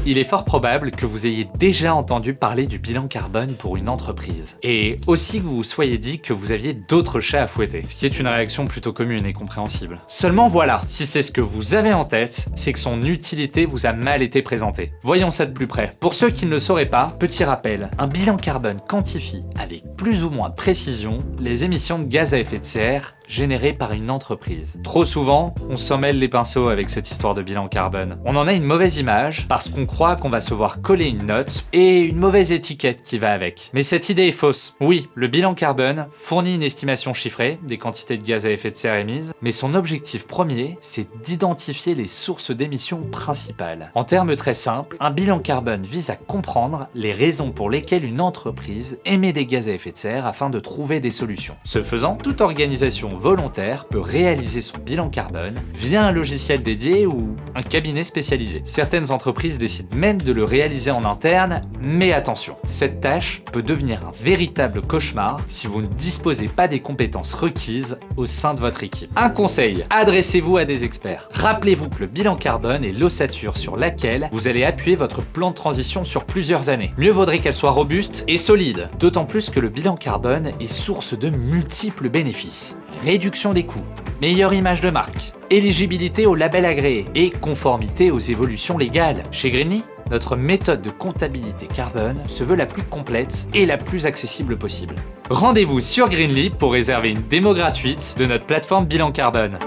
Il est fort probable que vous ayez déjà entendu parler du bilan carbone pour une entreprise. Et aussi que vous vous soyez dit que vous aviez d'autres chats à fouetter. Ce qui est une réaction plutôt commune et compréhensible. Seulement voilà, si c'est ce que vous avez en tête, c'est que son utilité vous a mal été présentée. Voyons ça de plus près. Pour ceux qui ne le sauraient pas, petit rappel, un bilan carbone quantifie avec plus ou moins de précision les émissions de gaz à effet de serre générées par une entreprise. Trop souvent, on s'en mêle les pinceaux avec cette histoire de bilan carbone. On en a une mauvaise image parce qu'on croit qu'on va se voir coller une note et une mauvaise étiquette qui va avec. Mais cette idée est fausse. Oui, le bilan carbone fournit une estimation chiffrée des quantités de gaz à effet de serre émises, mais son objectif premier, c'est d'identifier les sources d'émissions principales. En termes très simples, un bilan carbone vise à comprendre les raisons pour lesquelles une entreprise émet des gaz à effet de serre afin de trouver des solutions. Ce faisant, toute organisation volontaire peut réaliser son bilan carbone via un logiciel dédié ou un cabinet spécialisé. Certaines entreprises décident même de le réaliser en interne, mais attention, cette tâche peut devenir un véritable cauchemar si vous ne disposez pas des compétences requises au sein de votre équipe. Un conseil, adressez-vous à des experts. Rappelez-vous que le bilan carbone est l'ossature sur laquelle vous allez appuyer votre plan de transition sur plusieurs années. Mieux vaudrait qu'elle soit robuste et solide, d'autant plus que le bilan carbone est source de multiples bénéfices. Réduction des coûts, meilleure image de marque, éligibilité au label agréé et conformité aux évolutions légales. Chez Greenly, notre méthode de comptabilité carbone se veut la plus complète et la plus accessible possible. Rendez-vous sur Greenly pour réserver une démo gratuite de notre plateforme bilan carbone.